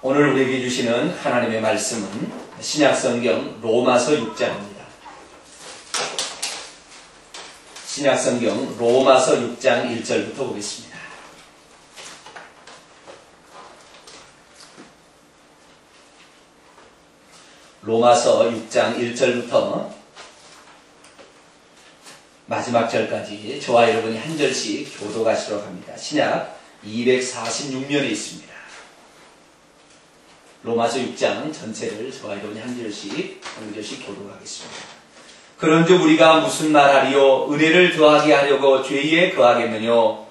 오늘 우리에게 주시는 하나님의 말씀은 신약성경 로마서 6장입니다. 신약성경 로마서 6장 1절부터 보겠습니다. 로마서 6장 1절부터 마지막 절까지 저와 여러분이 한 절씩 교도하시도록 합니다. 신약 246면에 있습니다. 로마서 6장 전체를 저와 여러분이 한 절씩 교도하겠습니다. 그런즉 우리가 무슨 말하리요? 은혜를 더하게 하려고 죄에 거하겠느뇨?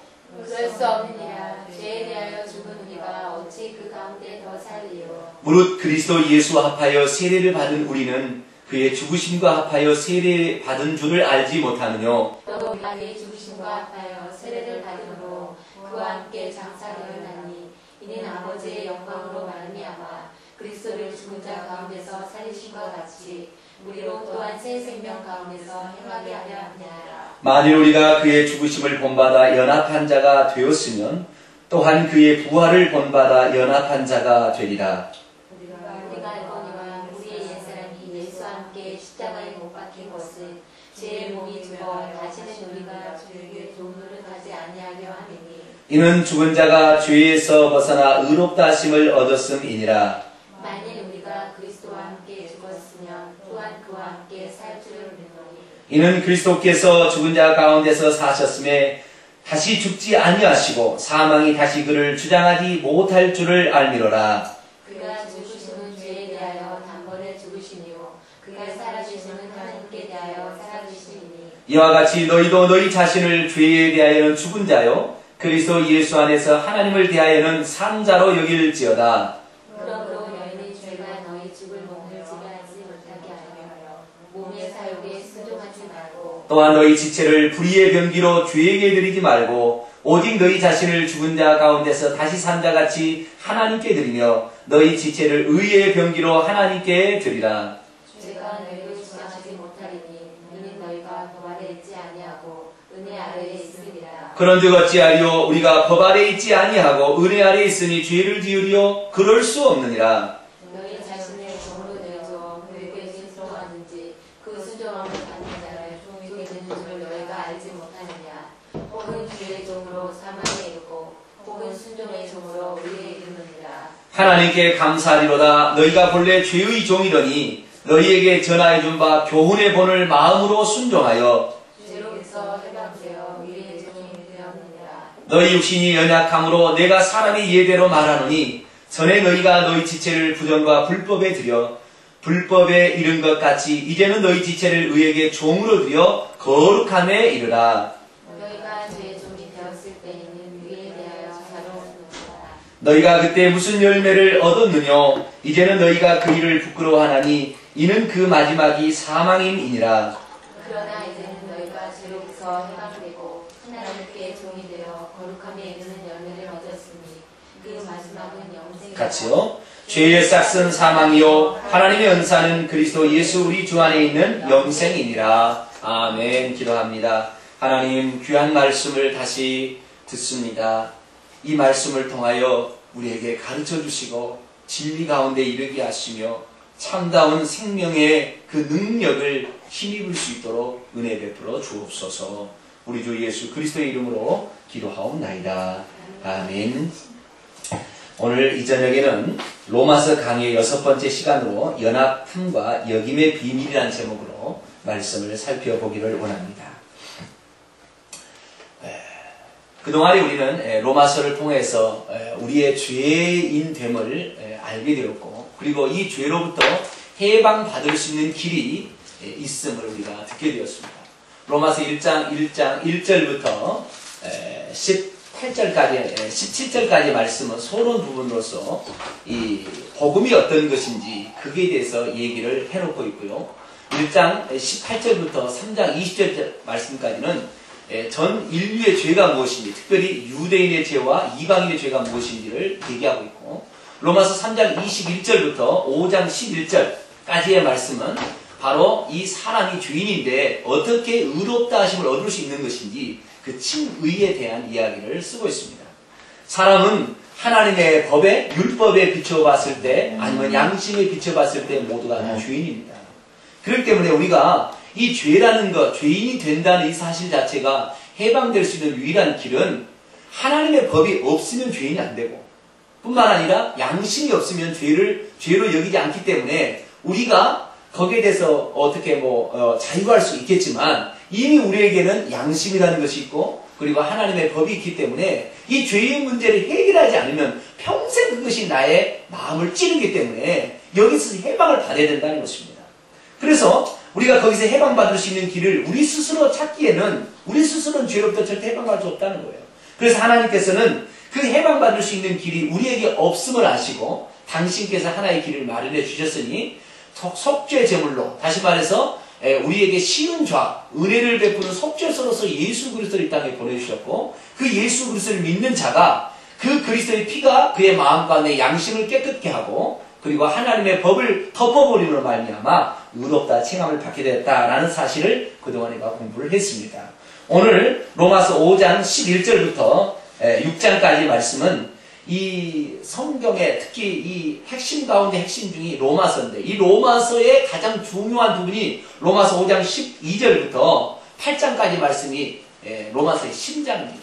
그럴 수 없느니라. 죄에 대하여 죽은 우리가 어찌 그 가운데 더 살리요? 무릇 그리스도 예수와 합하여 세례를 받은 우리는 그의 죽으심과 합하여 세례 받은 줄을 알지 못하느뇨? 또 우리가 그의 죽으심과 합하여 세례를 받음으로 그와 함께 장사되었나니 이는 아버지의 영광으로 말미암아 그리스도를 죽은 자 가운데서 살리심과 같이 우리로 또한 새 생명 가운데서 행하게 하려 함이라. 만일 우리가 그의 죽으심을 본받아 연합한 자가 되었으면 또한 그의 부활을 본받아 연합한 자가 되리라. 우리가 알거니와 우리의 옛사람이 예수와 함께 십자가에 못 박힌 것을 죄의 몸이 죽어 다시는 우리가 죄에게 종노릇 하지 아니하려 함이니 이는 죽은 자가 죄에서 벗어나 의롭다 하심을 얻었음이니라. 만일 우리가 그리스도와 함께 죽었으면 또한 그와 함께 살 줄을 믿노니 이는 그리스도께서 죽은 자 가운데서 사셨음에 다시 죽지 아니하시고 사망이 다시 그를 주장하지 못할 줄을 알미로라. 그가 죽으심은 죄에 대하여 단번에 죽으시니요 그가 살아주심은 하나님께 대하여 살아주심이니 이와 같이 너희도 너희 자신을 죄에 대하여는 죽은 자요 그리스도 예수 안에서 하나님을 대하여는 산 자로 여길지어다. 그러므로 너희는 죄가 너희 죽을 몸을 지배하지 못하게 하여 몸의 사욕에 순종하지 말고 또한 너희 지체를 불의의 병기로 죄에게 드리지 말고 오직 너희 자신을 죽은 자 가운데서 다시 산 자같이 하나님께 드리며 너희 지체를 의의 병기로 하나님께 드리라. 죄가 너희를 주장하지 못하리니 이는 너희가 법 아래 있지 아니하고 은혜 아래에 있으리라. 그런즉 어찌하리요? 우리가 법 아래 있지 아니하고 은혜 아래 있으니 죄를 지으리요? 그럴 수 없느니라. 너희 자신을 종으로 내어줘 그에게 순종하는지 그 순종함을 받는 자를 종이 되는 줄 너희가 알지 못하느냐? 혹은 죄의 종으로 사망에 이르고 혹은 순종의 종으로 의에 이르느니라. 하나님께 감사하리로다. 너희가 본래 죄의 종이더니 너희에게 전하여준 바 교훈의 본을 마음으로 순종하여 죄로부터 해방되어 의의 종이 되었느니라. 너희 육신이 연약함으로 내가 사람의 예대로 말하노니 전에 너희가 너희 지체를 부정과 불법에 들여 불법에 이른 것 같이 이제는 너희 지체를 의에게 종으로 들여 거룩함에 이르라. 너희가 죄의 종이 되었을 때에는 의에 대하여 자로우느니라. 너희가 그때 무슨 열매를 얻었느뇨? 이제는 너희가 그 일을 부끄러워하나니 이는 그 마지막이 사망임이니라. 그러나 이제는 너희가 죄로부터 해방되고 하나님께 종이 되어 거룩함에 이르는 열매를 얻었으니 그 마지막은 영생이라. 같이요. 죄의 싹은 사망이요 하나님의 은사는 그리스도 예수 우리 주 안에 있는 영생이니라. 아멘. 기도합니다. 하나님 귀한 말씀을 다시 듣습니다. 이 말씀을 통하여 우리에게 가르쳐 주시고 진리 가운데 이르게 하시며 참다운 생명의 그 능력을 힘입을 수 있도록 은혜 베풀어 주옵소서. 우리 주 예수 그리스도의 이름으로 기도하옵나이다. 아멘. 오늘 이 저녁에는 로마서 강의의 6번째 시간으로 연합함과 역임의 비밀이라는 제목으로 말씀을 살펴보기를 원합니다. 그동안에 우리는 로마서를 통해서 우리의 죄인됨을 알게 되었고 그리고 이 죄로부터 해방받을 수 있는 길이 있음을 우리가 듣게 되었습니다. 로마서 1장 1절부터 17절까지 말씀은 서론 부분으로서 이 복음이 어떤 것인지 그에 대해서 얘기를 해놓고 있고요. 1장 18절부터 3장 20절 말씀까지는 전 인류의 죄가 무엇인지, 특별히 유대인의 죄와 이방인의 죄가 무엇인지를 얘기하고 있고, 로마서 3장 21절부터 5장 11절까지의 말씀은 바로 이 사람이 죄인인데 어떻게 의롭다 하심을 얻을 수 있는 것인지 그 칭의에 대한 이야기를 쓰고 있습니다. 사람은 하나님의 법에, 율법에 비춰봤을 때, 아니면 양심에 비춰봤을 때 모두가 다 죄인입니다. 그렇기 때문에 우리가 이 죄라는 것, 죄인이 된다는 이 사실 자체가 해방될 수 있는 유일한 길은 하나님의 법이 없으면 죄인이 안 되고, 뿐만 아니라 양심이 없으면 죄로 여기지 않기 때문에 우리가 거기에 대해서 어떻게 자유할 수 있겠지만 이미 우리에게는 양심이라는 것이 있고 그리고 하나님의 법이 있기 때문에 이 죄의 문제를 해결하지 않으면 평생 그것이 나의 마음을 찌르기 때문에 여기서 해방을 받아야 된다는 것입니다. 그래서 우리가 거기서 해방받을 수 있는 길을 우리 스스로 찾기에는 우리 스스로는 죄로부터 절대 해방받을 수 없다는 거예요. 그래서 하나님께서는 그 해방받을 수 있는 길이 우리에게 없음을 아시고 당신께서 하나의 길을 마련해 주셨으니 속죄 제물로, 다시 말해서 우리에게 쉬운 죄, 은혜를 베푸는 속죄소로서 예수 그리스도를 이 땅에 보내주셨고 그 예수 그리스도를 믿는 자가 그 그리스도의 피가 그의 마음과 내 양심을 깨끗게 하고 그리고 하나님의 법을 덮어버림으로 말미암아 의롭다 칭함을 받게 되었다라는 사실을 그동안 내가 공부를 했습니다. 오늘 로마서 5장 11절부터 6장까지 말씀은 이 성경의 특히 이 핵심 가운데 핵심 중이 로마서인데 이 로마서의 가장 중요한 부분이 로마서 5장 12절부터 8장까지 말씀이 로마서의 심장입니다.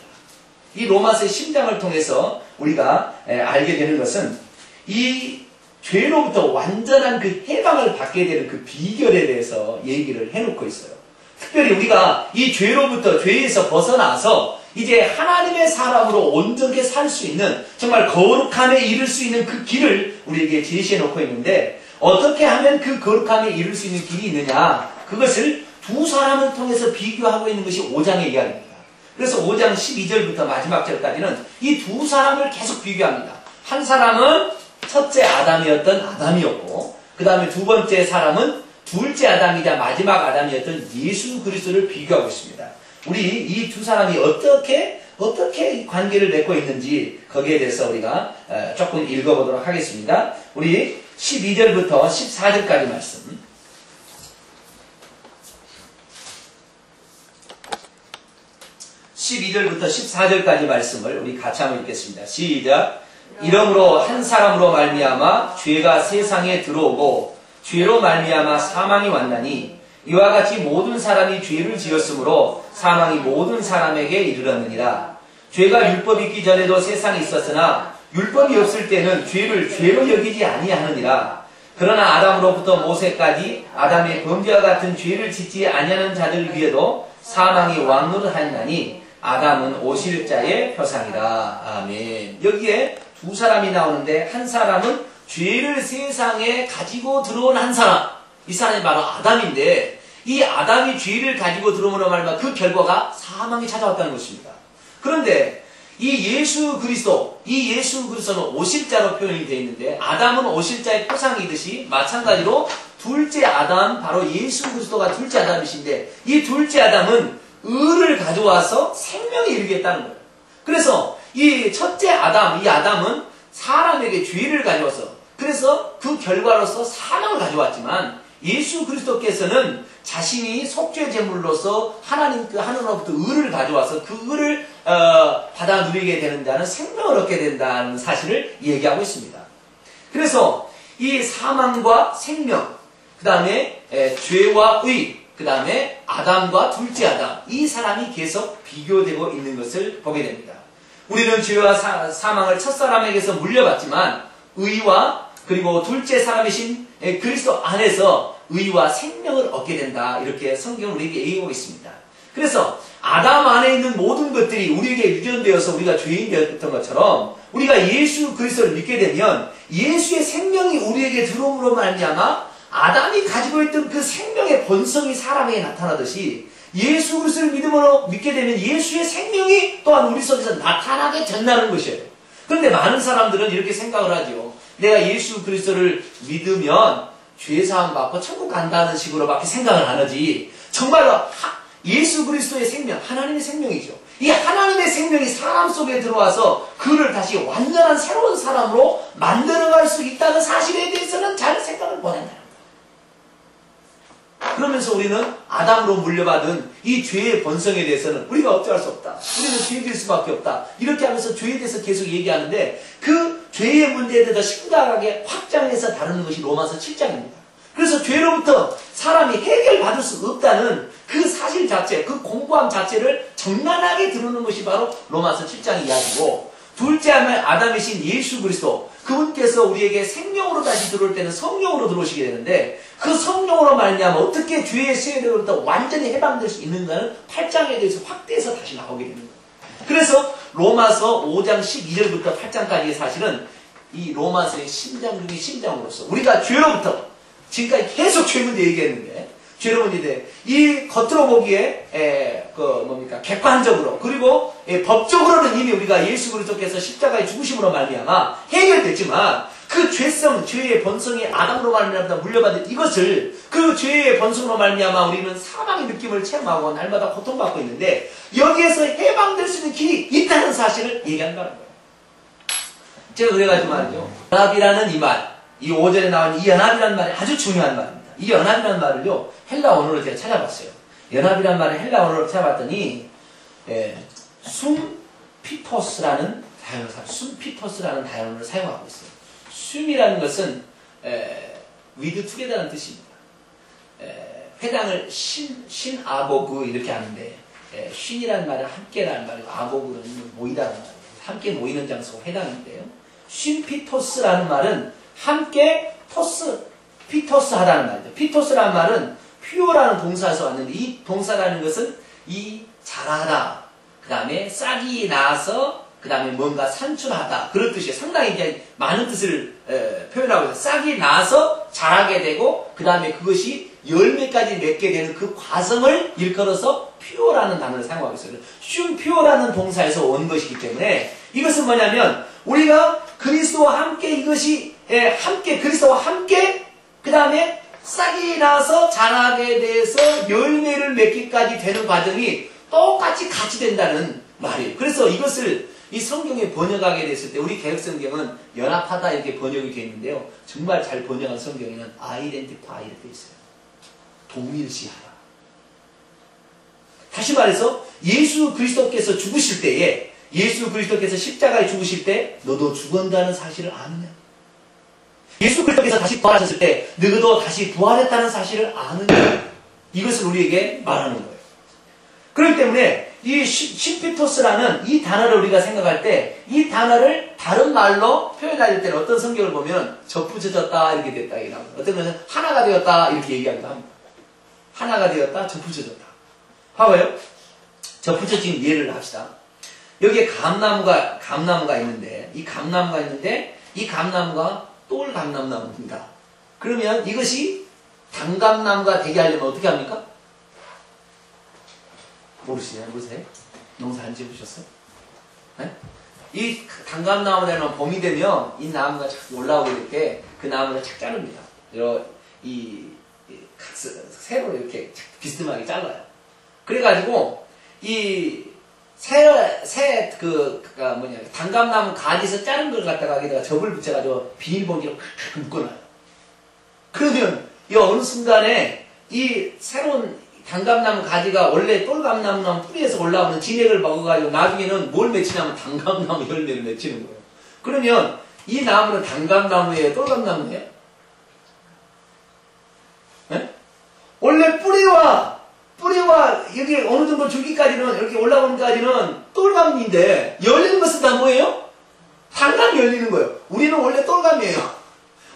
이 로마서의 심장을 통해서 우리가 알게 되는 것은 이 죄로부터 완전한 그 해방을 받게 되는 그 비결에 대해서 얘기를 해놓고 있어요. 특별히 우리가 이 죄로부터 죄에서 벗어나서 이제 하나님의 사람으로 온전하게 살 수 있는 정말 거룩함에 이를 수 있는 그 길을 우리에게 제시해 놓고 있는데 어떻게 하면 그 거룩함에 이를 수 있는 길이 있느냐 그것을 두 사람을 통해서 비교하고 있는 것이 5장의 이야기입니다. 그래서 5장 12절부터 마지막 절까지는 이 두 사람을 계속 비교합니다. 한 사람은 첫째 아담이었던 아담이었고 그 다음에 두 번째 사람은 둘째 아담이자 마지막 아담이었던 예수 그리스도를 비교하고 있습니다. 우리 이 두 사람이 어떻게 관계를 맺고 있는지 거기에 대해서 우리가 조금 읽어보도록 하겠습니다. 우리 12절부터 14절까지 말씀. 12절부터 14절까지 말씀을 우리 같이 한번 읽겠습니다. 시작. 이러므로 한 사람으로 말미암아 죄가 세상에 들어오고 죄로 말미암아 사망이 왔나니 이와 같이 모든 사람이 죄를 지었으므로 사망이 모든 사람에게 이르렀느니라. 죄가 율법이 있기 전에도 세상에 있었으나 율법이 없을 때는 죄를 죄로 여기지 아니하느니라. 그러나 아담으로부터 모세까지 아담의 범죄와 같은 죄를 짓지 아니하는 자들 위에도 사망이 왕노릇하니라니 아담은 오실 자의 표상이다. 아멘. 여기에 두 사람이 나오는데 한 사람은 죄를 세상에 가지고 들어온 한 사람, 이 사람이 바로 아담인데 이 아담이 죄를 가지고 들어오므로 말미암아 그 결과가 사망이 찾아왔다는 것입니다. 그런데 이 예수 그리스도는 오실 자로 표현이 되어 있는데 아담은 오실 자의 표상이듯이 마찬가지로 둘째 아담, 바로 예수 그리스도가 둘째 아담이신데 이 둘째 아담은 의를 가져와서 생명에 이르겠다는 거예요. 그래서 이 첫째 아담, 이 아담은 사람에게 죄를 가져와서 그래서 그 결과로서 사망을 가져왔지만 예수 그리스도께서는 자신이 속죄 제물로서 하나님로부터 의를 가져와서 그 의를 받아 누리게 되는 자는 생명을 얻게 된다는 사실을 얘기하고 있습니다. 그래서 이 사망과 생명, 그 다음에 죄와 의, 그 다음에 아담과 둘째 아담, 이 사람이 계속 비교되고 있는 것을 보게 됩니다. 우리는 죄와 사망을 첫사람에게서 물려받지만 의와 그리고 둘째 사람이신 그리스도 안에서 의와 생명을 얻게 된다. 이렇게 성경은 우리에게 얘기하고 있습니다. 그래서 아담 안에 있는 모든 것들이 우리에게 유전되어서 우리가 죄인 되었던 것처럼 우리가 예수 그리스도를 믿게 되면 예수의 생명이 우리에게 들어옴으로 말미암아 아담이 가지고 있던 그 생명의 본성이 사람에게 나타나듯이 예수 그리스도를 믿게 되면 예수의 생명이 또한 우리 속에서 나타나게 된다는 것이에요. 그런데 많은 사람들은 이렇게 생각을 하죠. 내가 예수 그리스도를 믿으면 죄사함 받고 천국 간다는 식으로밖에 생각을 안 하지. 정말로 예수 그리스도의 생명, 하나님의 생명이죠. 이 하나님의 생명이 사람 속에 들어와서 그를 다시 완전한 새로운 사람으로 만들어갈 수 있다는 사실에 대해서는 잘 생각을 못 한다. 그러면 살아가면서 우리는 아담으로 물려받은 이 죄의 본성에 대해서는 우리가 어찌할 수 없다. 우리는 죄질 수밖에 없다. 이렇게 하면서 죄에 대해서 계속 얘기하는데 그 죄의 문제에 대해서 심각하게 확장해서 다루는 것이 로마서 7장입니다. 그래서 죄로부터 사람이 해결받을 수 없다는 그 사실 자체, 그 공부함 자체를 적나라하게 드러내는 것이 바로 로마서 7장 이야기고, 둘째 하면 아담이신 예수 그리스도, 그분께서 우리에게 생명으로 다시 들어올 때는 성령으로 들어오시게 되는데, 그 성령으로 말미암아 어떻게 죄의 세력으로부터 완전히 해방될 수 있는가는 8장에 대해서 확대해서 다시 나오게 되는 거예요. 그래서 로마서 5장 12절부터 8장까지의 사실은 이 로마서의 심장 중의 심장으로서 우리가 죄로부터 지금까지 계속 죄 문제 얘기했는데, 죄로 문제인데, 이 겉으로 보기에, 객관적으로, 그리고, 법적으로는 이미 우리가 예수 그리스도께서 십자가의 죽으심으로 말미암아 해결됐지만, 그 죄성, 죄의 본성이 아담으로 말미암아 물려받은 이것을, 그 죄의 본성으로 말미암아 우리는 사망의 느낌을 체험하고 날마다 고통받고 있는데, 여기에서 해방될 수 있는 길이 있다는 사실을 얘기한다는 거예요. 제가 그래가지고 말이죠. 연합이라는 이 말, 이 5절에 나온 이 연합이라는 말이 아주 중요한 말입니다. 이 연합이라는 말을요, 헬라 언어로 제가 찾아봤어요. 연합이라는 말을 헬라 언어로 찾아봤더니, 숨피토스라는 단어를 사용하고 있어요. 숨이라는 것은, with together라는 뜻입니다. 회당을 신아고그 이렇게 하는데, 신이라는 말은 함께라는 말이고, 아고그는 모이다는 말이에요. 함께 모이는 장소가 회당인데요. 쉰피토스라는 말은 함께 피토스 하다는 말이죠. 피토스라는 말은 퓨어라는 동사에서 왔는데, 이 동사라는 것은 이 자라다, 그 다음에 싹이 나서, 그 다음에 뭔가 산출하다, 그런 뜻이에요. 상당히 이제 많은 뜻을 표현하고 있어요. 싹이 나서 자라게 되고, 그 다음에 그것이 열매까지 맺게 되는 그 과정을 일컬어서 퓨어라는 단어를 사용하고 있어요. 퓨어라는 동사에서 온 것이기 때문에, 이것은 뭐냐면 우리가 그리스도와 함께 이것이 그리스도와 함께 그 다음에 싹이 나서 자라게 돼서 열매를 맺기까지 되는 과정이 똑같이 같이 된다는 말이에요. 그래서 이것을 이 성경에 번역하게 됐을 때 우리 개혁성경은 연합하다 이렇게 번역이 되어 있는데요. 정말 잘 번역한 성경에는 identify 이렇게 되어 있어요. 동일시하다. 다시 말해서 예수 그리스도께서 죽으실 때에, 예수 그리스도께서 십자가에 죽으실 때 너도 죽은다는 사실을 아느냐? 예수 그리스도께서 다시 부활하셨을 때 너도 다시 부활했다는 사실을 아느냐? 이것을 우리에게 말하는 거예요. 그렇기 때문에 이 심피토스라는 이 단어를 우리가 생각할 때, 이 단어를 다른 말로 표현할 때는 어떤 성경을 보면 접붙여졌다 이렇게 됐다 이렇게 나옵니다. 어떤 것은 하나가 되었다 이렇게 얘기하기도 합니다. 하나가 되었다, 접붙여졌다. 봐봐요. 접붙여진 예를 합시다. 여기에 감나무가 있는데, 이 감나무가 똘감나무입니다. 그러면 이것이 단감나무가 되게 하려면 어떻게 합니까? 모르세요? 농사 안 지으셨어요? 네? 이 단감나무 되면 봄이 되면 이 나무가 착 올라오게 될 때 그 나무를 착 자릅니다. 세로로 이렇게 비스듬하게 잘라요. 그래가지고 이 단감나무 가지에서 자른 걸 갖다가 여기다가 접을 붙여가지고 비닐봉지로 칵칵 묶어놔요. 그러면 이 어느 순간에 이 새로운 단감나무 가지가 원래 똘감나무 뿌리에서 올라오는 진액을 먹어가지고 나중에는 뭘 맺히냐면 단감나무 열매를 맺히는 거예요. 그러면 이 나무는 단감나무예요? 똘감나무예요? 네? 원래 뿌리와 여기 어느 정도 줄기까지는 이렇게 올라오는 까지는 똘감인데 열리는 것은 다 뭐예요? 단감이 열리는 거예요. 우리는 원래 똘감이에요.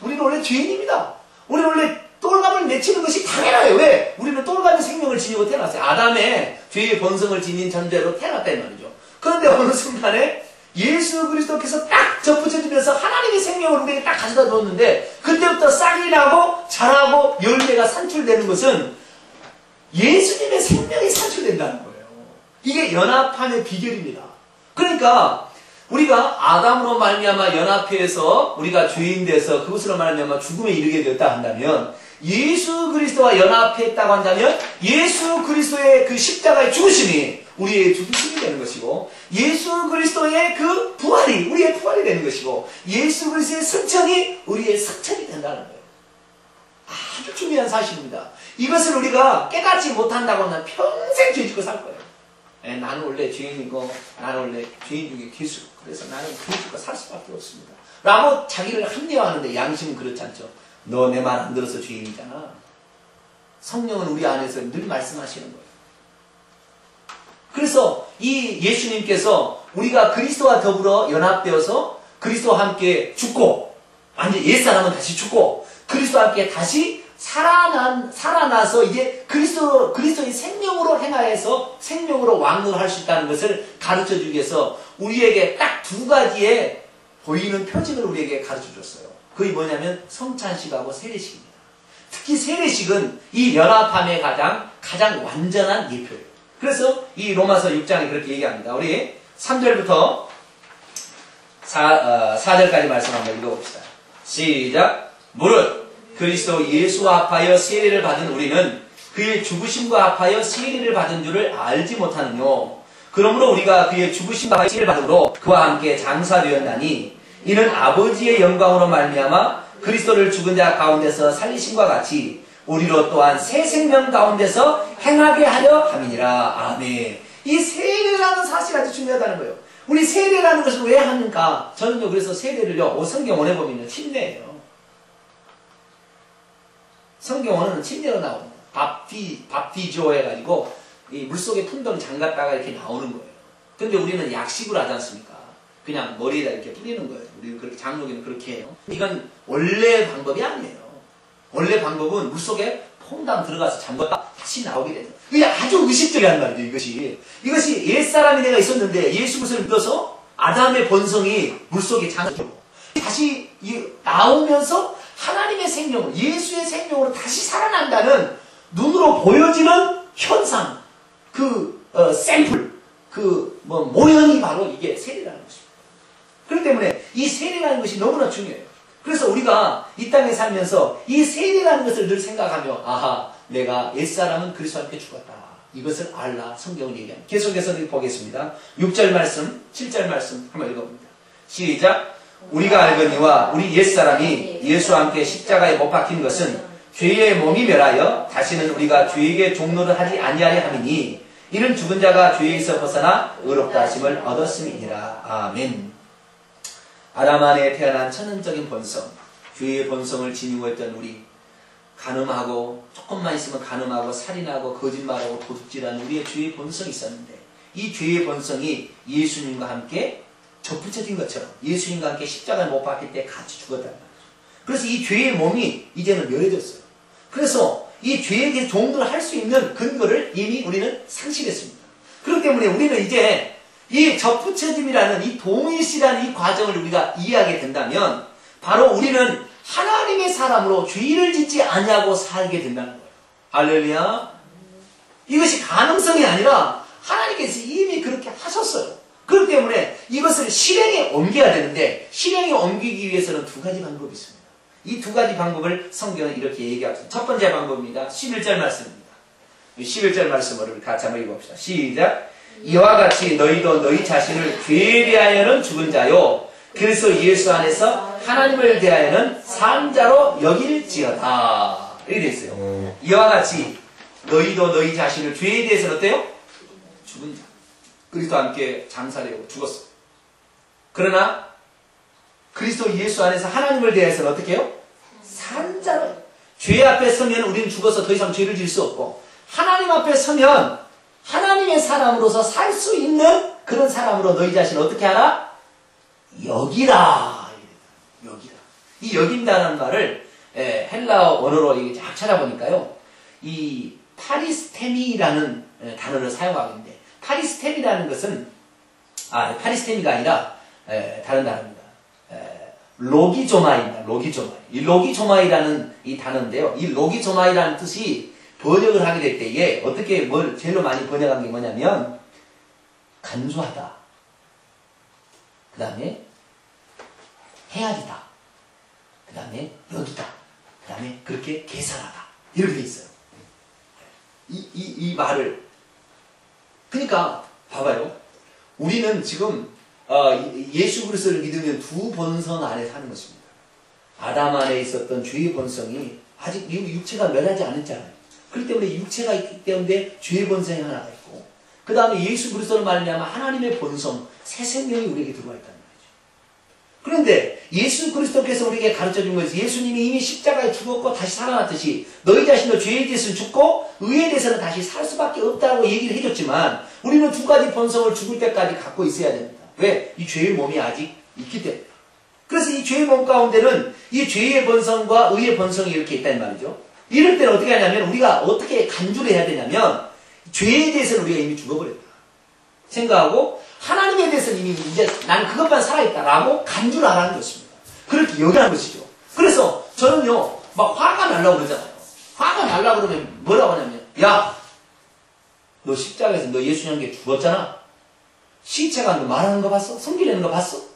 우리는 원래 죄인입니다. 우리는 원래 똘감을 맺히는 것이 당연해요. 왜? 우리는 똘감의 생명을 지니고 태어났어요. 아담의 죄의 본성을 지닌 전제로 태어났다 이 말이죠. 그런데 어느 순간에 예수 그리스도께서 딱 접붙여지면서 하나님의 생명을 우리에게 딱 가져다 줬는데, 그때부터 싹이 나고 자라고 열매가 산출되는 것은 예수님의 생명이 산출된다는 거예요. 이게 연합함의 비결입니다. 그러니까 우리가 아담으로 말미암아 연합해서 우리가 죄인 돼서 그것으로 말미암아 죽음에 이르게 되었다 한다면, 예수 그리스도와 연합했다고 한다면 예수 그리스도의 그 십자가의 죽으심이 우리의 죽으심이 되는 것이고, 예수 그리스도의 그 부활이 우리의 부활이 되는 것이고, 예수 그리스도의 승천이 우리의 승천이 된다는 거예요. 아주 중요한 사실입니다. 이것을 우리가 깨닫지 못한다고 하면 평생 죄 짓고 살 거예요. 나는 원래 죄인이고 나는 원래 죄인 중에 기수, 그래서 나는 죄 짓고 살 수밖에 없습니다 라고 자기를 합리화하는데 양심은 그렇지 않죠. 너 내 말 안 들어서 죄인이잖아. 성령은 우리 안에서 늘 말씀하시는 거예요. 그래서 이 예수님께서 우리가 그리스도와 더불어 연합되어서 그리스도와 함께 죽고, 완전 옛사람은 다시 죽고 그리스도와 함께 다시 살아나서 이제 그리스도의 생명으로 행하여서 생명으로 왕노할 수 있다는 것을 가르쳐 주기 위해서 우리에게 딱 두 가지의 보이는 표징을 우리에게 가르쳐 줬어요. 그게 뭐냐면 성찬식하고 세례식입니다. 특히 세례식은 이 연합함의 가장 완전한 예표예요. 그래서 이 로마서 6장에 그렇게 얘기합니다. 우리 3절부터 4절까지 말씀 한번 읽어봅시다. 시작. 무릇 그리스도 예수와 합하여 세례를 받은 우리는 그의 죽으심과 합하여 세례를 받은 줄을 알지 못하느뇨. 그러므로 우리가 그의 죽으심과 합하여 세례를 받음으로 그와 함께 장사되었나니 이는 아버지의 영광으로 말미암아 그리스도를 죽은 자 가운데서 살리심과 같이 우리로 또한 새 생명 가운데서 행하게 하려 함이니라. 아멘. 이 세례라는 사실이 아주 중요하다는 거예요. 우리 세례라는 것을 왜 합니까? 저는요, 그래서 세례를요, 성경 원에 보면 침례예요. 성경 원어는 침례로 나옵니다. 밥티조 해가지고 이 물속에 풍덩 잠갔다가 이렇게 나오는 거예요. 근데 우리는 약식으로 하지 않습니까? 그냥 머리에다 이렇게 뿌리는 거예요. 우리 그렇게 장로교는 그렇게 해요. 이건 원래 방법이 아니에요. 원래 방법은 물속에 퐁당 들어가서 잠갔다 다시 나오게 되죠. 이게 아주 의식적이란 말이죠, 이것이 옛사람이 내가 있었는데 예수 그리스도를 믿어서 아담의 본성이 물속에 잠겼고 다시 나오면서 하나님의 생명을, 예수의 생명으로 다시 살아난다는 눈으로 보여지는 현상, 샘플, 모형이 바로 이게 세례라는 것입니다. 그렇기 때문에 이 세례라는 것이 너무나 중요해요. 그래서 우리가 이 땅에 살면서 이 세례라는 것을 늘 생각하며, 아하, 내가 옛사람은 그리스도와 함께 죽었다. 이것을 알라. 성경을 얘기합니다. 계속해서 보겠습니다. 6절 말씀, 7절 말씀 한번 읽어봅니다. 시작. 우리가 알거니와 우리 옛사람이 예수와 함께 십자가에 못 박힌 것은 죄의 몸이 멸하여 다시는 우리가 죄에게 종노를 하지 아니하려 함이니 이는 죽은 자가 죄에서 벗어나 의롭다 하심을 얻었음이니라. 아멘. 아담 안에 태어난 천연적인 본성, 죄의 본성을 지니고 있던 우리, 간음하고 조금만 있으면 간음하고 살인하고 거짓말하고 도둑질하는 우리의 죄의 본성이 있었는데 이 죄의 본성이 예수님과 함께 접붙여진 것처럼 예수님과 함께 십자가에 못 박힐 때 같이 죽었단 말이죠. 그래서 이 죄의 몸이 이제는 멸해졌어요. 그래서 이 죄에게 종도를 할 수 있는 근거를 이미 우리는 상실했습니다. 그렇기 때문에 우리는 이제 이 접붙여짐이라는 이 동일시라는 이 과정을 우리가 이해하게 된다면 바로 우리는 하나님의 사람으로 죄를 짓지 아니하고 살게 된다는 거예요. 할렐루야. 이것이 가능성이 아니라 하나님께서 이미 그렇게 하셨어요. 그렇기 때문에 이것을 실행에 옮겨야 되는데 실행에 옮기기 위해서는 두 가지 방법이 있습니다. 이 두 가지 방법을 성경은 이렇게 얘기하고 있습니다. 첫 번째 방법입니다. 11절 말씀입니다. 11절 말씀을 같이 한번 읽어봅시다. 시작. 이와 같이 너희도 너희 자신을 죄에 대하여는 죽은 자요 그래서 예수 안에서 하나님을 대하여는 산 자로 여길지어다. 이렇게 되어 있어요. 이와 같이 너희도 너희 자신을 죄에 대해서는 어때요? 죽은 자. 그리스도와 함께 장사되고 죽었어요. 그러나 그리스도 예수 안에서 하나님을 대해서는 어떻게 해요? 산 자로. 죄 앞에 서면 우리는 죽어서 더 이상 죄를 지을 수 없고 하나님 앞에 서면 하나님의 사람으로서 살 수 있는 그런 사람으로 너희 자신을 어떻게 하라? 여기라. 여기라. 이 여긴다는 말을 헬라어 원어로 쫙 찾아보니까요. 이 파리스테미라는 단어를 사용하고 있는데 파리스테미라는 것은 파리스테미가 아니라 다른 단어입니다. 로기조마입니다. 로기조마이. 이 로기조마이라는 이 단어인데요. 이 로기조마이라는 뜻이 번역을 하게 될 때에 어떻게 뭘 제일로 많이 번역한 게 뭐냐면 간소하다. 그 다음에 헤아리다. 그 다음에 여기다. 그 다음에 그렇게 계산하다. 이렇게 돼 있어요. 이 말을. 그러니까 봐봐요. 우리는 지금 예수 그리스도를 믿으면 두 본성 안에 사는 것입니다. 아담 안에 있었던 죄의 본성이 아직 육체가 멸하지 않았잖아요. 그렇기 때문에 육체가 있기 때문에 죄의 본성이 하나가 있고, 그 다음에 예수 그리스도를 말미암아 하나님의 본성, 새 생명이 우리에게 들어와 있다는 거죠. 그런데 예수 그리스도께서 우리에게 가르쳐준 것이, 예수님이 이미 십자가에 죽었고 다시 살아났듯이 너희 자신도 죄에 대해서는 죽고 의에 대해서는 다시 살 수밖에 없다고 얘기를 해줬지만, 우리는 두 가지 본성을 죽을 때까지 갖고 있어야 됩니다. 왜? 이 죄의 몸이 아직 있기 때문에. 그래서 이 죄의 몸 가운데는 이 죄의 본성과 의의 본성이 이렇게 있단 말이죠. 이럴 때는 어떻게 하냐면, 우리가 어떻게 간주를 해야 되냐면, 죄에 대해서는 우리가 이미 죽어버렸다 생각하고, 하나님에 대해서는 이미 이제 나는 그것만 살아있다라고 간주를 하라는 것입니다. 그렇게 여기라는 것이죠. 그래서 저는요, 막 화가 날라고 그러잖아요. 화가 날라고 그러면 뭐라고 하냐면, 야, 너 십자가에서 너 예수님 께 죽었잖아. 시체가 너 말하는 거 봤어? 성기려는 거 봤어? 그렇지.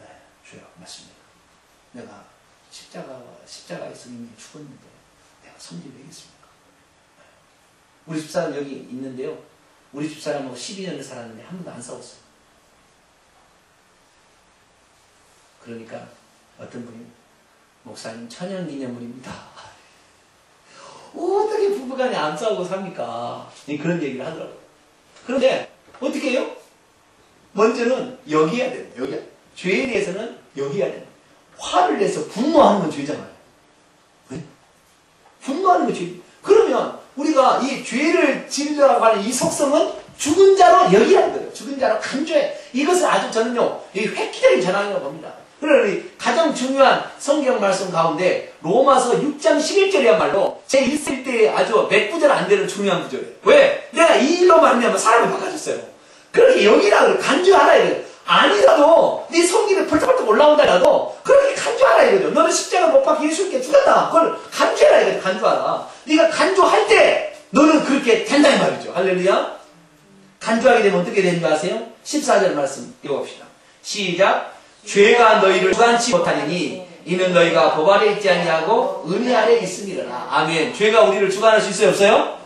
네, 주여, 맞습니다. 내가 십자가에서 이미 죽었는데 내가 성질 내겠습니까? 우리 집사람 여기 있는데요. 우리 집사람하고 12년을 살았는데 한 번도 안 싸웠어요. 그러니까 어떤 분이, 목사님 천연기념물입니다. 어떻게 부부간에 안 싸우고 삽니까? 그런 얘기를 하더라고요. 그런데 어떻게 해요? 먼저는 여기야 됩니다. 여기야. 죄에 대해서는 여기야 됩니다. 화를 내서 분노하는 건 죄잖아요. 네? 분노하는 건 죄. 그러면 우리가 이 죄를 지으려고 하는 이 속성은 죽은 자로 여기라는 거예요. 죽은 자로 간주해. 이것을 아주 저는요, 이 획기적인 전환이라고 봅니다. 그러니 가장 중요한 성경 말씀 가운데 로마서 6장 11절이야말로 제 1세 때 아주 몇 구절 안 되는 중요한 구절이에요. 왜? 내가 이 일로 말미암아 사람을 바꿔줬어요. 그렇게 여기라 간주하라 이거예요. 아니라도 네 성질이 벌떡벌떡 올라온다라도 그렇게 간주하라 이거죠. 너는 십자가 못 박혀 예수님께 죽었다. 그걸 간주해라 이거죠. 간주하라. 네가 간주할 때 너는 그렇게 된다 이 말이죠. 할렐루야. 간주하게 되면 어떻게 되는 줄 아세요? 14절 말씀 읽어봅시다. 시작. 죄가 너희를 주관치 못하니 이는 너희가 법 아래 있지 아니하고 은혜 아래 있음이라. 아멘. 죄가 우리를 주관할 수 있어요? 없어요?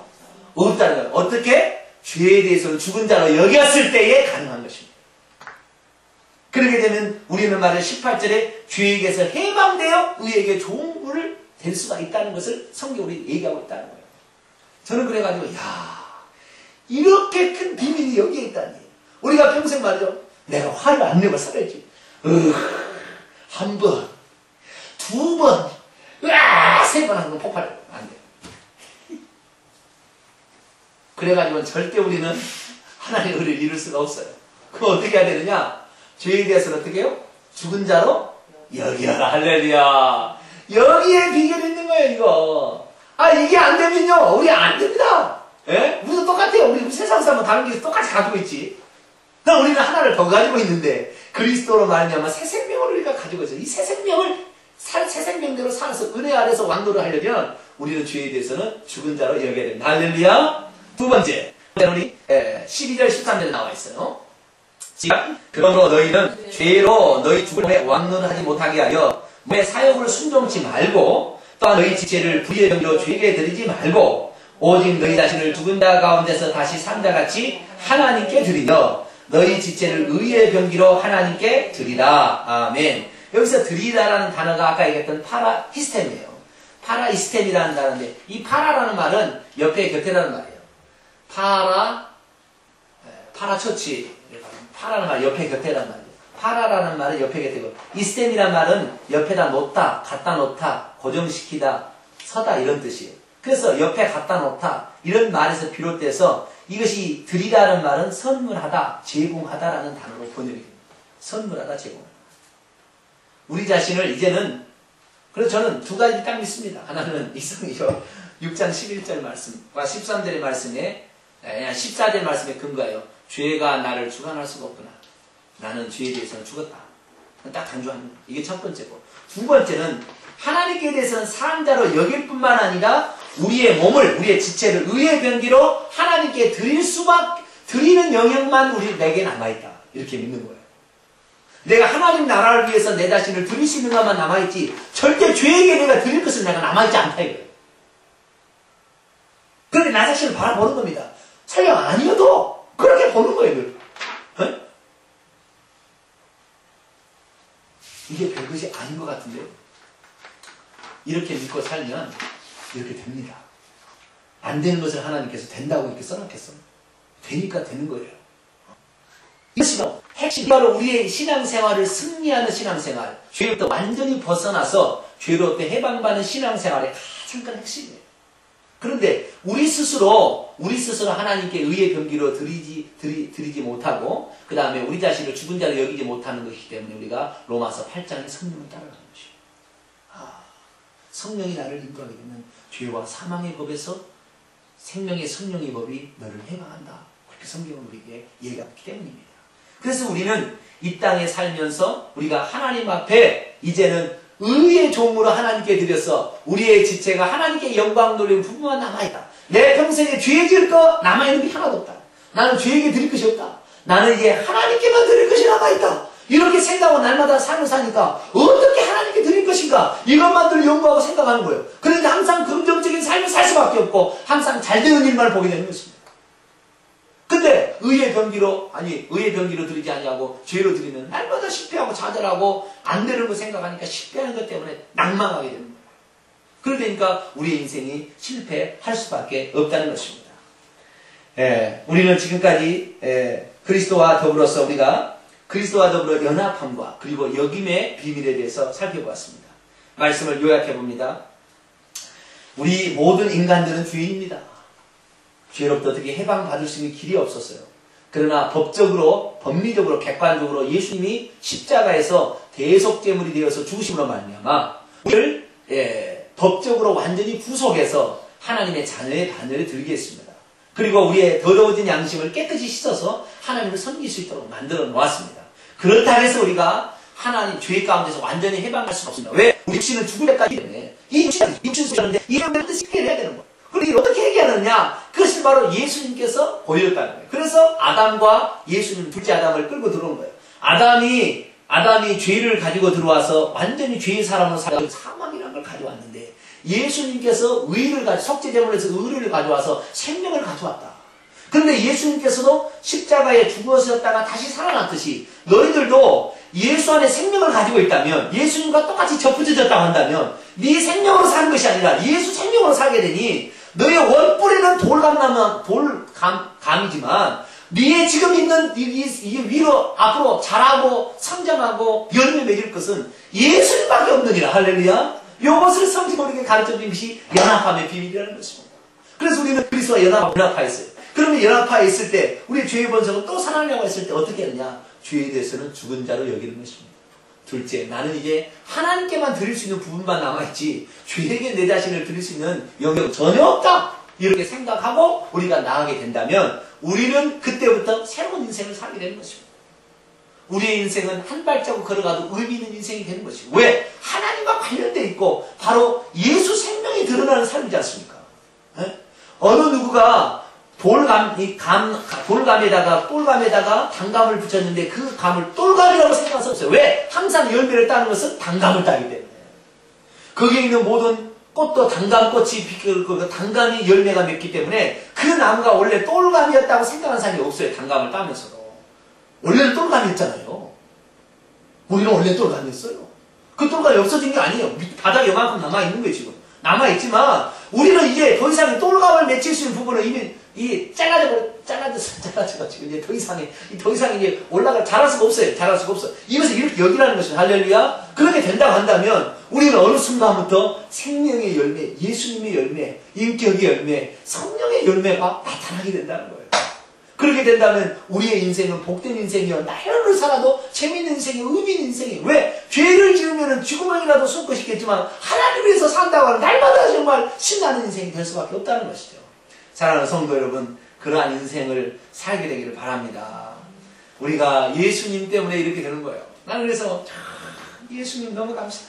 없다는 거예요. 어떻게? 죄에 대해서는 죽은 자로 여겼을 때에 가능한 것입니다. 그렇게 되면 우리는 말을 18절에 죄에게서 해방되어 의에게 좋은 꿀을 될 수가 있다는 것을 성경이 얘기하고 있다는 거예요. 저는 그래가지고 이렇게 큰 비밀이 여기에 있다니. 우리가 평생 말이죠. 내가 화를 안 내고 살아야지. 한 번, 두 번, 세 번 하는 건 폭발해. 안 돼. 그래가지고 절대 우리는 하나님의 의를 이룰 수가 없어요. 그럼 어떻게 해야 되느냐? 죄에 대해서는 어떻게 해요? 죽은 자로 여기여라. 할렐루야. 여기에 비결이 있는 거예요, 이거. 이게 안 되면요, 우리 안 됩니다. 예? 우리도 똑같아요. 우리 세상 사람은 다른 게 똑같이 가지고 있지. 그럼 우리는 하나를 더 가지고 있는데, 그리스도로 말미암아 새 생명을 우리가 가지고 있어요. 이 새 생명을 새 생명대로 살아서 은혜 아래서 왕도를 하려면 우리는 죄에 대해서는 죽은 자로 여겨야 됩니다. 할렐루야. 두 번째, 우리 12절 13절에 나와 있어요. 그러므로 너희는 죄로 너희 죽을 몸에 왕노를 하지 못하게 하여 몸의 사욕을 순종치 말고, 또한 너희 지체를 불의의 병기로 죄에게 드리지 말고, 오직 너희 자신을 죽은 자 가운데서 다시 산 자같이 하나님께 드리며 너희 지체를 의의 병기로 하나님께 드리라. 아멘. 여기서 드리라라는 단어가 아까 얘기했던 파라히스템이에요. 파라히스템이라는 단어인데, 이 파라라는 말은 옆에 곁에라는 말이에요. 파라처치. 파라는 말 옆에 곁에란 말이에요. 파라라는 말은 옆에 곁에고, 이스템이란 말은 옆에다 놓다, 갖다 놓다, 고정시키다, 서다 이런 뜻이에요. 그래서 옆에 갖다 놓다 이런 말에서 비롯돼서 이것이 드리라는 말은 선물하다, 제공하다라는 단어로 번역이 됩니다. 선물하다, 제공하다. 우리 자신을 이제는, 그래서 저는 두 가지 딱 믿습니다. 하나는 이성이요 6장 11절 말씀과 13절의 말씀에 14절 말씀에 근거해요. 죄가 나를 주관할 수가 없구나. 나는 죄에 대해서는 죽었다. 딱 강조합니다. 이게 첫 번째고, 두 번째는 하나님께 대해서는 사람자로 여길 뿐만 아니라 우리의 몸을, 우리의 지체를 의의 병기로 하나님께 드리는 영역만 내게 남아있다. 이렇게 믿는 거예요. 내가 하나님 나라를 위해서 내 자신을 드릴 수 있는 것만 남아있지, 절대 죄에게 내가 드릴 것은 내가 남아있지 않다 이거예요. 그런데 나 자신을 바라보는 겁니다. 설령 아니어도 그렇게 보는 거예요. 어? 이게 별것이 아닌 것 같은데요. 이렇게 믿고 살면 이렇게 됩니다. 안 되는 것을 하나님께서 된다고 이렇게 써놨겠어? 되니까 되는 거예요. 이것이 핵심, 바로 우리의 신앙생활을 승리하는 신앙생활, 죄로부터 완전히 벗어나서 죄로부터 해방받는 신앙생활의 가장 큰 핵심이에요. 그런데 우리 스스로 하나님께 의의 병기로 드리지 못하고 그 다음에 우리 자신을 죽은 자로 여기지 못하는 것이기 때문에 우리가 로마서 8장의 성령을 따라가는 것이에요. 성령이 나를 인도하게 되면 죄와 사망의 법에서 생명의 성령의 법이 너를 해방한다. 그렇게 성경은 우리에게 얘기하기 때문입니다. 그래서 우리는 이 땅에 살면서 우리가 하나님 앞에 이제는 의의 종으로 하나님께 드려서 우리의 지체가 하나님께 영광 돌리는 부분만 남아있다. 내 평생에 죄 지을 거 남아있는 게 하나도 없다. 나는 죄에게 드릴 것이 없다. 나는 이제 하나님께만 드릴 것이 남아있다. 이렇게 생각하고 날마다 삶을 사니까 어떻게 하나님께 드릴 것인가 이것만 늘 연구하고 생각하는 거예요. 그러니까 항상 긍정적인 삶을 살 수밖에 없고 항상 잘 되는 일만 보게 되는 것입니다. 근데 의의 병기로 드리지 아니하고 죄로 드리면 날마다 실패하고 좌절하고 안 되는 거 생각하니까 실패하는 것 때문에 낭망하게 되는 거예요. 그러니까 우리의 인생이 실패할 수밖에 없다는 것입니다. 우리는 지금까지 그리스도와 더불어서 우리가 그리스도와 더불어 연합함과 그리고 역임의 비밀에 대해서 살펴보았습니다. 말씀을 요약해 봅니다. 우리 모든 인간들은 죄인입니다. 죄로부터 어떻게 해방받을 수 있는 길이 없었어요. 그러나 법리적으로 객관적으로 예수님이 십자가에서 대속제물이 되어서 죽으심으로 말미암아 우리를 법적으로 완전히 구속해서 하나님의 자녀의 반열에 들게 했습니다. 그리고 우리의 더러워진 양심을 깨끗이 씻어서 하나님을 섬길 수 있도록 만들어 놓았습니다. 그렇다고 해서 우리가 하나님 죄 가운데서 완전히 해방할 수는 없습니다. 왜? 우리 육신은 죽을 때까지 때문에 이 육신 속이는데 이런 것을 해결해야 되는 거예요. 그런데 이걸 어떻게 해결하느냐? 그것이 바로 예수님께서 보여줬다는 거예요. 그래서 아담과 예수님 둘째 아담을 끌고 들어온 거예요. 아담이 죄를 가지고 들어와서 완전히 죄의 사람으로 살아서 사망이라는 걸 가져왔는데 예수님께서 속죄제물에서 의를 가져와서 생명을 가져왔다. 그런데 예수님께서도 십자가에 죽으셨다가 다시 살아났듯이 너희들도 예수 안에 생명을 가지고 있다면 예수님과 똑같이 접붙여졌다고 한다면 네 생명으로 사는 것이 아니라 예수 생명으로 살게 되니 너의 원뿌리는 돌감이지만 네의 지금 있는 이 위로 앞으로 자라고 성장하고 열매 맺을 것은 예수님밖에 없느니라. 할렐루야. 이것을 성경으로 가르쳐준 것이 연합함의 비밀이라는 것입니다. 그래서 우리는 그리스도와 연합하였어요. 그러면 연합하여 있을 때 우리 죄의 본성은 또 살아나려고 했을 때 어떻게 하느냐? 죄에 대해서는 죽은 자로 여기는 것입니다. 둘째, 나는 이제 하나님께만 드릴 수 있는 부분만 남아있지 죄에게 내 자신을 드릴 수 있는 영역은 전혀 없다. 이렇게 생각하고 우리가 나아가게 된다면 우리는 그때부터 새로운 인생을 살게 되는 것입니다. 우리의 인생은 한 발자국 걸어가도 의미 있는 인생이 되는 것이고 왜? 하나님과 관련되어 있고 바로 예수 생명이 드러나는 삶이지 않습니까? 어느 누구가 똘감에다가 단감을 붙였는데 그 감을 똘감이라고 생각할 수 없어요. 왜? 항상 열매를 따는 것은 단감을 따기 때문에. 거기에 있는 모든 꽃도 단감꽃이 피고 단감이 열매가 맺기 때문에 그 나무가 원래 똘감이었다고 생각하는 사람이 없어요. 단감을 따면서도. 원래는 똘감이었잖아요. 우리는 원래 똘감이었어요. 그 똘감이 없어진 게 아니에요. 바닥에 요만큼 남아있는 거예요, 지금. 남아있지만 우리는 이제 더 이상 똘감을 맺힐 수 있는 부분은 이미 잘라져가지고 이제 더 이상 이제 자랄 수가 없어요. 이것을 이렇게 여기라는 것입니다. 할렐루야. 그렇게 된다고 한다면 우리는 어느 순간부터 생명의 열매, 예수님의 열매, 인격의 열매, 성령의 열매가 나타나게 된다는 거예요. 그렇게 된다면 우리의 인생은 복된 인생이요. 나열을 살아도 재미있는 인생이요. 의미 있는 인생이에요. 왜? 죄를 지으면 죽음이라도 숨고 싶겠지만 하나님을 위해서 산다고 하면 날마다 정말 신나는 인생이 될 수밖에 없다는 것이죠. 사랑하는 성도 여러분, 그러한 인생을 살게 되기를 바랍니다. 우리가 예수님 때문에 이렇게 되는 거예요. 나는 그래서 예수님 너무 감사해요.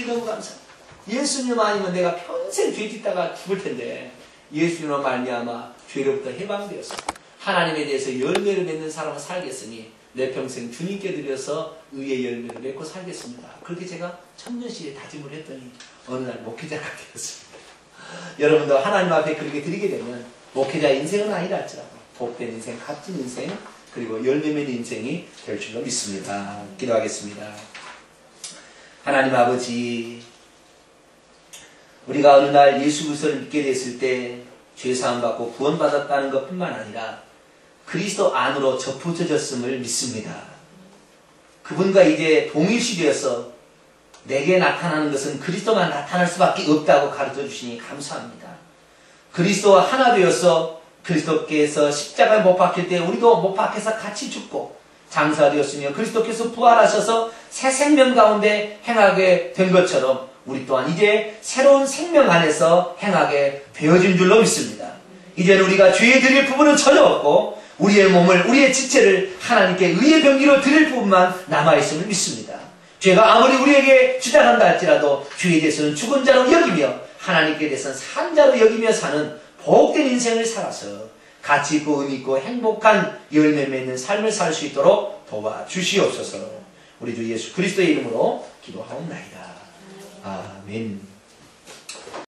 너무 감사해요. 예수님 아니면 내가 평생 죄 짓다가 죽을 텐데 예수님으로 말미암아 죄로부터 해방되었어. 하나님에 대해서 열매를 맺는 사람을 살겠으니 내 평생 주님께 드려서 의의 열매를 맺고 살겠습니다. 그렇게 제가 청년시에 다짐을 했더니 어느 날 목회자가 되었습니다. 여러분도 하나님 앞에 그렇게 드리게 되면 목회자 인생은 아니라 할지라도 복된 인생, 값진 인생, 그리고 열매 맺는 인생이 될 줄로 믿습니다. 기도하겠습니다. 하나님 아버지, 우리가 어느 날 예수 그리스도를 믿게 됐을 때 죄사함 받고 구원받았다는 것뿐만 아니라 그리스도 안으로 접붙여졌음을 믿습니다. 그분과 이제 동일시 되어서 내게 나타나는 것은 그리스도만 나타날 수밖에 없다고 가르쳐 주시니 감사합니다. 그리스도와 하나 되어서 그리스도께서 십자가에 못 박힐 때 우리도 못 박혀서 같이 죽고 장사되었으며 그리스도께서 부활하셔서 새 생명 가운데 행하게 된 것처럼 우리 또한 이제 새로운 생명 안에서 행하게 되어진 줄로 믿습니다. 이제는 우리가 죄에 드릴 부분은 전혀 없고 우리의 몸을, 우리의 지체를 하나님께 의의 병기로 드릴 부분만 남아있음을 믿습니다. 죄가 아무리 우리에게 주장한다 할지라도 죄에 대해서는 죽은 자로 여기며 하나님께 대해서는 산 자로 여기며 사는 복된 인생을 살아서 가치 있고 의미 있고 행복한 열매 맺는 삶을 살 수 있도록 도와주시옵소서. 우리 주 예수 그리스도의 이름으로 기도하옵나이다. 아멘.